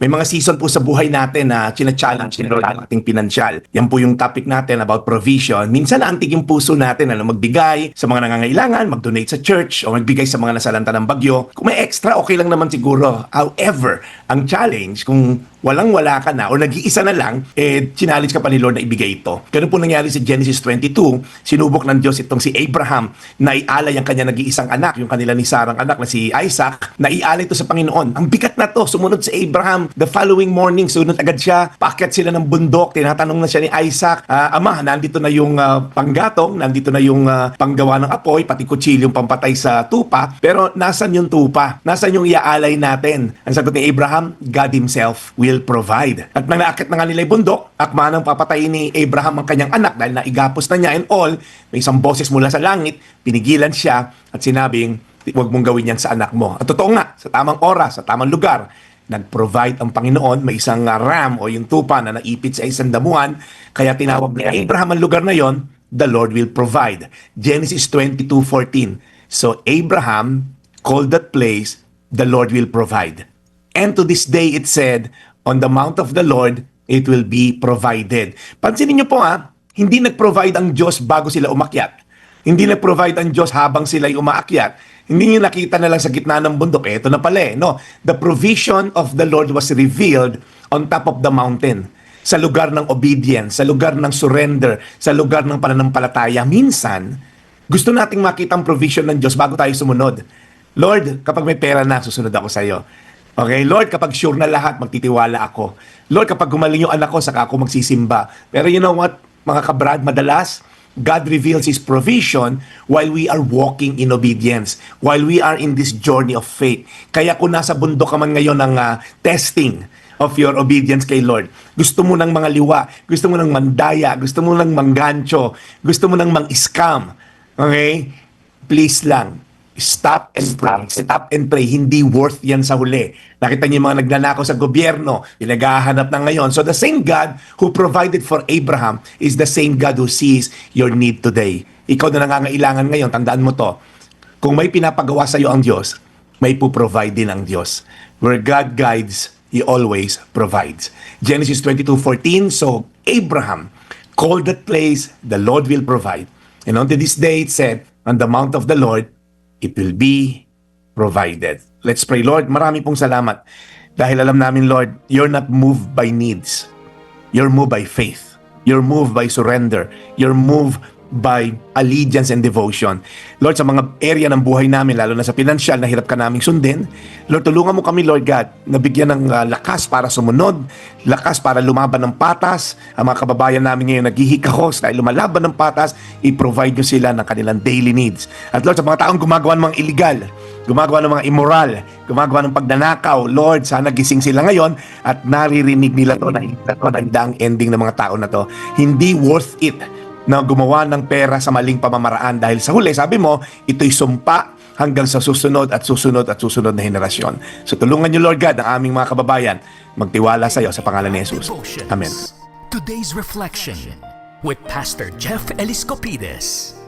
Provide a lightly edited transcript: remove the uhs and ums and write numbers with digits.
May mga season po sa buhay natin na china-challenge ni Lord ang ating pinansyal. Yan po yung topic natin about provision. Minsan naantig yung puso natin na magbigay sa mga nangangailangan, mag-donate sa church, o magbigay sa mga nasalanta ng bagyo. Kung may extra, okay lang naman siguro. However, ang challenge, kung walang-wala ka na o nag-iisa na lang, challenge ka pa ni Lord na ibigay ito. Ganun po nangyari sa Genesis 22. Sinubok ng Diyos itong si Abraham na ialay ang kanya nag-iisang anak, yung kanila ni Sarang anak na si Isaac, na ialay ito sa Panginoon. Ang bigat na to, sumunod si Abraham. The following morning, sunod agad siya. Paakyat sila ng bundok. Tinatanong na siya ni Isaac, Ama, nandito na yung panggatong, nandito na yung panggawa ng apoy, pati kutsilyong pampatay sa tupa. Pero nasan yung tupa? Nasan yung iaalay natin? Ang sagot ni Abraham, God Himself will provide. At nang naakit na nga nila yung bundok, akma nang papatayin ni Abraham ang kanyang anak dahil naigapos na niya and all, may isang boses mula sa langit, pinigilan siya at sinabing, huwag mong gawin yan sa anak mo. At totoo nga, sa tamang oras, sa tamang lugar, nag-provide ang Panginoon. May isang ram o yung tupa na naipit sa isang damuhan, kaya tinawag ni Abraham ang lugar na yon, the Lord will provide. Genesis 22:14. So Abraham called that place, the Lord will provide. And to this day it said, on the mount of the Lord, it will be provided. Pansinin niyo po hindi nag-provide ang Diyos bago sila umakyat. Hindi nag-provide ang Diyos habang sila'y umaakyat. Hindi niyo nakita na lang sa gitna ng bundok, ito na pala no? The provision of the Lord was revealed on top of the mountain. Sa lugar ng obedience, sa lugar ng surrender, sa lugar ng pananampalataya. Minsan, gusto nating makita ang provision ng Diyos bago tayo sumunod. Lord, kapag may pera na, susunod ako sa iyo. Okay, Lord, kapag sure na lahat, magtitiwala ako. Lord, kapag gumaling yung anak ko, saka ako magsisimba. Pero you know what, mga kabrad, madalas, God reveals His provision while we are walking in obedience, while we are in this journey of faith. Kaya kung nasa bundok ka man ngayon ng testing of your obedience kay Lord, gusto mo ng mga liwa, gusto mo ng mandaya, gusto mo ng manggancho, gusto mo ng mang-scam, okay? Please lang, stop and pray. Stop and pray. Hindi worth yan sa huli. Nakita niyo yung mga nagnanakaw sa gobyerno, pinaghahanap na ngayon. So the same God who provided for Abraham is the same God who sees your need today. Ikaw na nangangailangan ngayon, tandaan mo to. Kung may pinapagawa sa iyo ang Diyos, may puprovide din ang Diyos. Where God guides, He always provides. Genesis 22:14, so Abraham called that place, the Lord will provide. And unto this day it said, on the mount of the Lord, it will be provided. Let's pray. Lord, marami pong salamat. Dahil alam namin, Lord, you're not moved by needs. You're moved by faith. You're moved by surrender. You're moved by allegiance and devotion. Lord, sa mga area ng buhay namin, lalo na sa pinansyal, na hirap ka naming sundin, Lord, tulungan mo kami, Lord God, na bigyan ng lakas para sumunod, lakas para lumaban ng patas. Ang mga kababayan namin ngayon naghihikahos dahil lumalaban ng patas, i-provide nyo sila ng kanilang daily needs. At Lord, sa mga taong gumagawa ng mga illegal, gumagawa ng mga immoral, gumagawa ng pagnanakaw, Lord, sana gising sila ngayon at naririnig nila to na ang ending ng mga tao na to. Hindi worth it na gumawa ng pera sa maling pamamaraan dahil sa huli, sabi mo, ito'y sumpa hanggang sa susunod at susunod at susunod na henerasyon. So tulungan niyo, Lord God, ang aming mga kababayan magtiwala sa iyo sa pangalan ni Jesus. Amen. Today's Reflection with Pastor Jeff Eliscopides.